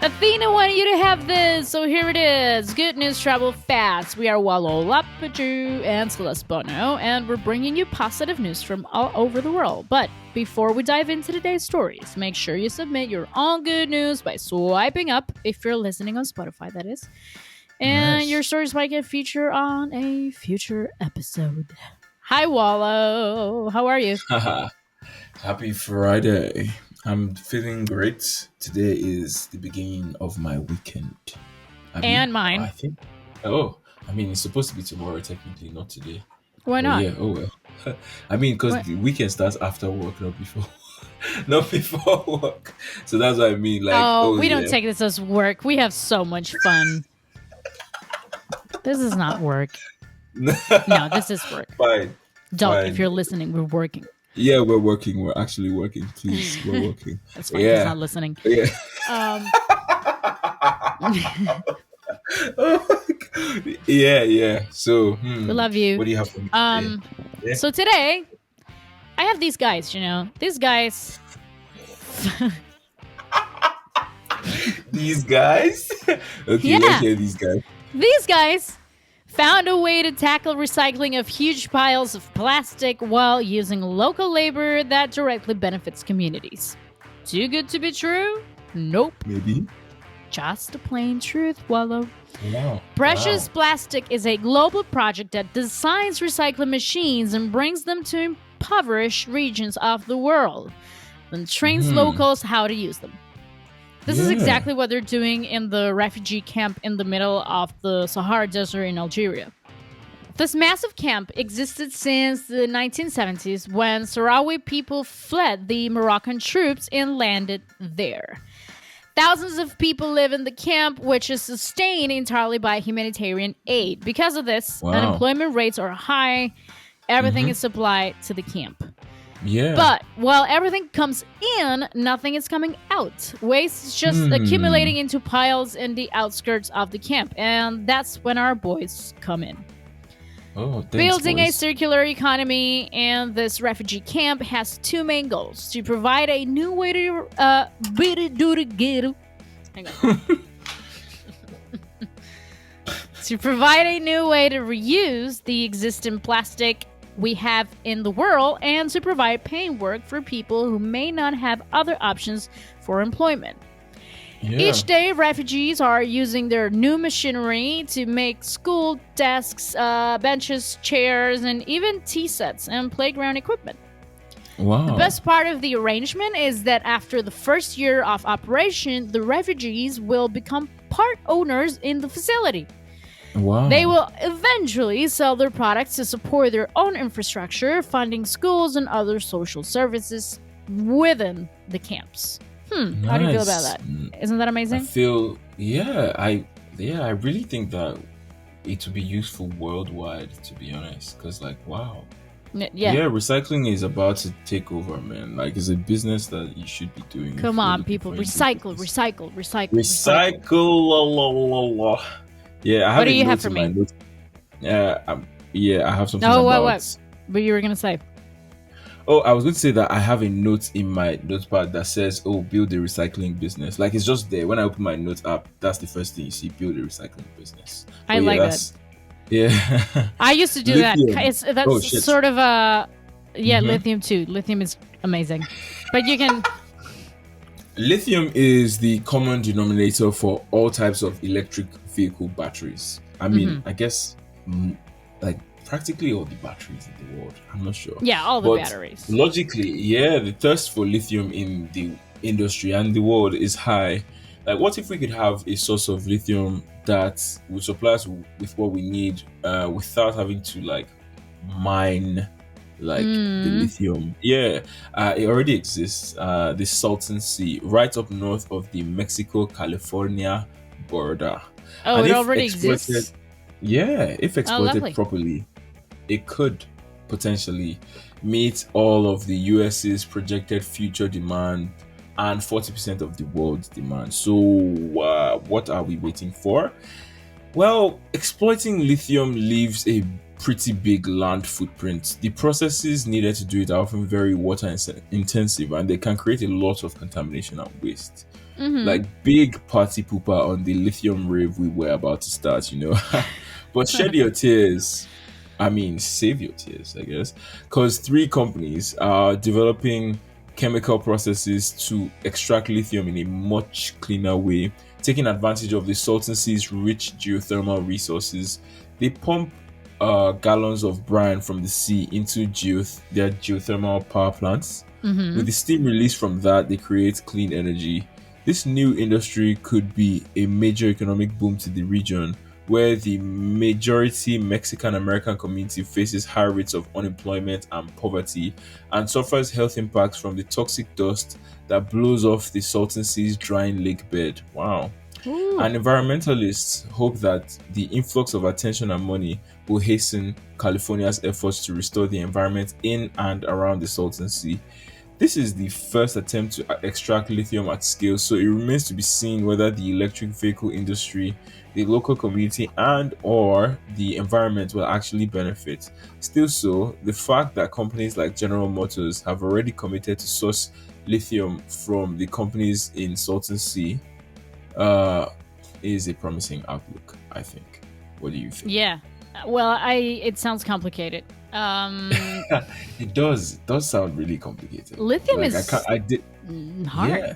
Athena wanted you to have this, so here it is. Good news travel fast. We are Wallo Lapaju and Celeste Bono, and we're bringing you positive news from all over the world. But before we dive into today's stories, make sure you submit your own good news by swiping up, if you're listening on Spotify, that is. And Nice. your stories might get featured on a future episode. Hi, Wallo. How are you? Haha. Happy Friday. I'm feeling great. Today is the beginning of my weekend. And I mine. think. Oh, it's supposed to be tomorrow, technically, not today. Why But not? yeah, oh well. Because What? the weekend starts after work, not before. Not before work. So that's what I mean. Like, Oh, oh we don't yeah. take this as work. We have so much fun. This is not work. No, this is work. Fine. Don't. If Fine. you're listening, we're working. Yeah, we're working. We're actually working. Please, we're working. That's fine. He's Yeah. not listening. Yeah. Um, Yeah. So, we love you. what do you have for me today? Yeah. So today, I have these guys. These guys. These guys? Okay, Yeah. let's hear these guys. These guys found a way to tackle recycling of huge piles of plastic while using local labor that directly benefits communities. Too good to be true? Nope. Maybe. Just the plain truth, Wallow. Wow. Precious Wow. Plastic is a global project that designs recycling machines and brings them to impoverished regions of the world, then trains locals how to use them. This is Yeah. exactly what they're doing in the refugee camp in the middle of the Sahara Desert in Algeria. This massive camp existed since the 1970s when Sahrawi people fled the Moroccan troops and landed there. Thousands of people live in the camp, which is sustained entirely by humanitarian aid. Because of this, Wow. unemployment rates are high. Everything is supplied to the camp. Yeah. But while everything comes in, nothing is coming out. Waste is just accumulating into piles in the outskirts of the camp. And that's when our boys come in. Oh, thanks, Building a boys. circular economy and this refugee camp has two main goals: to provide a new way to hang on. To provide a new way to reuse the existing plastic we have in the world, and to provide paying work for people who may not have other options for employment. Yeah. Each day, refugees are using their new machinery to make school desks, benches, chairs, and even tea sets and playground equipment. Wow. The best part of the arrangement is that after the first year of operation, the refugees will become part owners in the facility. Wow. They will eventually sell their products to support their own infrastructure, funding schools and other social services within the camps. How do you feel about that? Isn't that I amazing? feel I really think that it would be useful worldwide, to be honest. Because wow. Yeah. Recycling is about to take over, man. Like, it's a business that you should be doing. if Come you're on, looking people. for a new Recycle, business. recycle, recycle, recycle. Recycle. La, la, la, la. Yeah, I have What do a you note have for in me? my notes. I have something Oh, about. what? But you were going to say. Oh, I was going to say that I have a note in my notepad that says, "Oh, build a recycling business." Like, it's just there. When I open my notes app, that's the first thing you see: build a recycling business. I But like that. Yeah. I used to do Lithium. that. That's Oh, shit. sort of a... Yeah, Mhm. lithium too. Lithium is amazing. But you can... Lithium is the common denominator for all types of electric vehicle batteries. I guess like practically all the batteries in the world. I'm not sure. Yeah, all the But batteries. logically, the thirst for lithium in the industry and the world is high. Like, what if we could have a source of lithium that would supply us with what we need without having to mine the lithium? It already exists. The Salton Sea, right up north of the Mexico-California border. Oh, And it if already exploited- exists? Yeah, if exploited lovely. properly, it could potentially meet all of the US's projected future demand and 40% of the world's demand. So, what are we waiting for? Well, exploiting lithium leaves a pretty big land footprint. The processes needed to do it are often very water intensive, and they can create a lot of contamination and waste. Mm-hmm. Like big party pooper on the lithium rave we were about to start, But shed your tears. I mean, save your tears, I guess. Because three companies are developing chemical processes to extract lithium in a much cleaner way, taking advantage of the Salton Sea's rich geothermal resources. They pump gallons of brine from the sea into their geothermal power plants. With Mm-hmm. the steam released from that, they create clean energy. This new industry could be a major economic boom to the region, where the majority Mexican American community faces high rates of unemployment and poverty and suffers health impacts from the toxic dust that blows off the Salton Sea's drying lake bed. Wow. Ooh. And environmentalists hope that the influx of attention and money will hasten California's efforts to restore the environment in and around the Salton Sea. This is the first attempt to extract lithium at scale, so it remains to be seen whether the electric vehicle industry, the local community, and or the environment will actually benefit. Still so, the fact that companies like General Motors have already committed to source lithium from the companies in Salton Sea uh, is a promising outlook, I think. What do you think? Yeah. Well, it sounds complicated. It does sound really complicated. Lithium Like I can't, is I did, hard. yeah.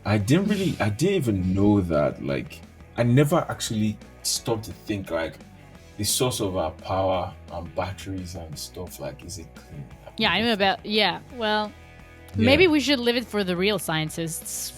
I didn't even know that. Like, I never actually stopped to think like the source of our power and batteries and stuff. Like, is it clean? I've Yeah, I never know thought. about. Yeah. Well, Yeah, maybe we should leave it for the real scientists,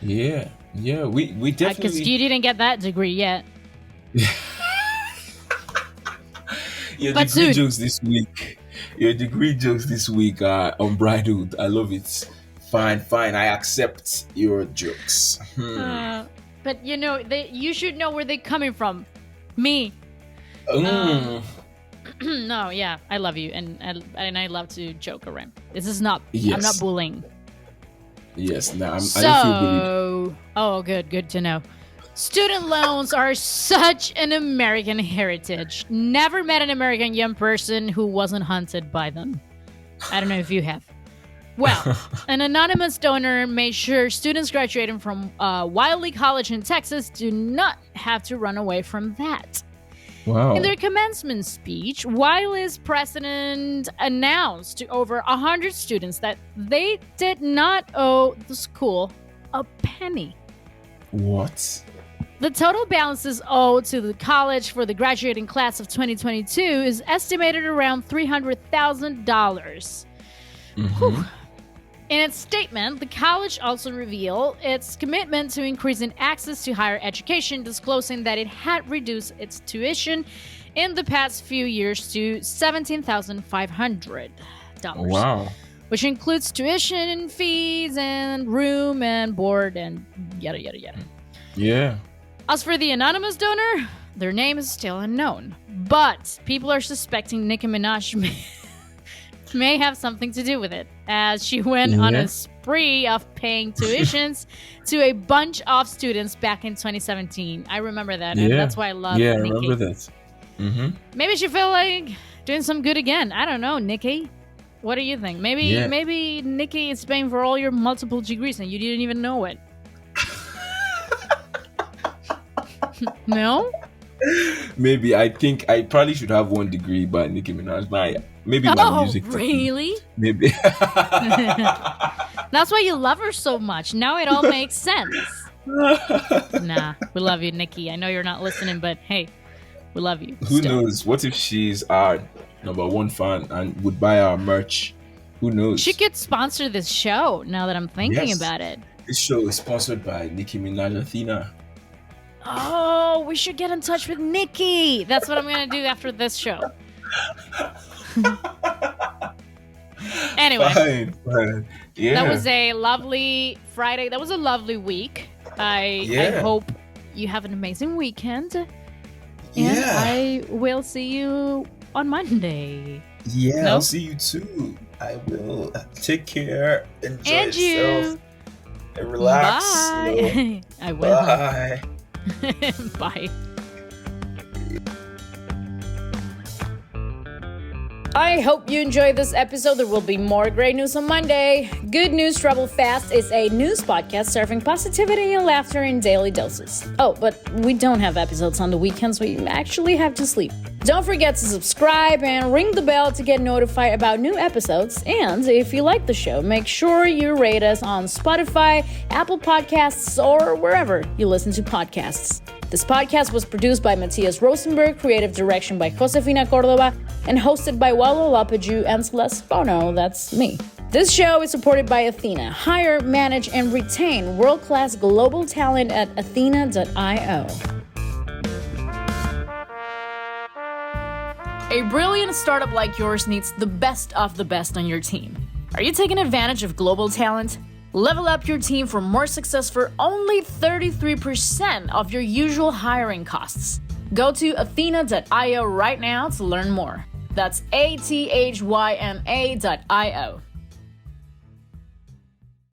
yeah, yeah. We because definitely. you didn't get that degree yet. Your But degree soon. jokes this week. Your degree jokes this week are unbridled. I love it. Fine, fine. I accept your jokes. Uh, but you should know where they're coming from. Me. Um. Mm, No, yeah, I love you, and I love to joke around. This is not. I'm not yes, bullying. yes. Now I don't feel bullied. So, oh, good to know. Student loans are such an American heritage. Never met an American young person who wasn't haunted by them. I don't know if you have. Well, an anonymous donor made sure students graduating from Wiley College in Texas do not have to run away from that. In Wow. their commencement speech, Wiley's president announced to over 100 students that they did not owe the school a penny. What? The total balances owed to the college for the graduating class of 2022 is estimated around $300,000. Mm-hmm. In its statement, the college also revealed its commitment to increasing access to higher education, disclosing that it had reduced its tuition in the past few years to $17,500, Wow. which includes tuition fees and room and board and yada yada yada. Yeah. As for the anonymous donor, their name is still unknown, but people are suspecting Nicki Minaj may have something to do with it, as she went on Yeah. a spree of paying tuitions to a bunch of students back in 2017. I remember that, and Yeah. that's why I love Yeah. I remember Nicki. that. Mm-hmm. Maybe she felt like doing some good again. I don't know, Nicki. What do you think? Yeah. Maybe Nicki is paying for all your multiple degrees and you didn't even know it. No? Maybe I think I probably should have 1 degree by Nicki Minaj. Maybe my Oh, music. really? Maybe. That's why you love her so much. Now it all makes sense. Nah, we love you, Nikki. I know you're not listening, but hey, we love you. Who Still. knows? What if she's our #1 fan and would buy our merch? Who knows? She could sponsor this show now that I'm thinking Yes. about it. This show is sponsored by Nicki Minaj Athyna. Oh, we should get in touch with Nikki. That's what I'm going to do after this show. Anyway, Fine. Yeah. that was a lovely Friday. That was a lovely week. I Yeah. hope you have an amazing weekend. And Yeah. I will see you on Monday. Yeah, No? I'll see you too. I will. Take care. Enjoy And yourself. you. And relax. Bye. I will. Bye. Bye. I hope you enjoyed this episode. There will be more great news on Monday. Good News Travel Fast is a news podcast serving positivity and laughter in daily doses. Oh, but we don't have episodes on the weekends, so you actually have to sleep. Don't forget to subscribe and ring the bell to get notified about new episodes. And if you like the show, make sure you rate us on Spotify, Apple Podcasts, or wherever you listen to podcasts. This podcast was produced by Matthias Rosenberg, creative direction by Josefina Cordova, and hosted by Wallo Lapaju and Celeste Bono, that's me. This show is supported by Athyna. Hire, manage, and retain world-class global talent at Athyna.io. A brilliant startup like yours needs the best of the best on your team. Are you taking advantage of global talent? Level up your team for more success for only 33% of your usual hiring costs. Go to Athyna.io right now to learn more. That's Athyna.io.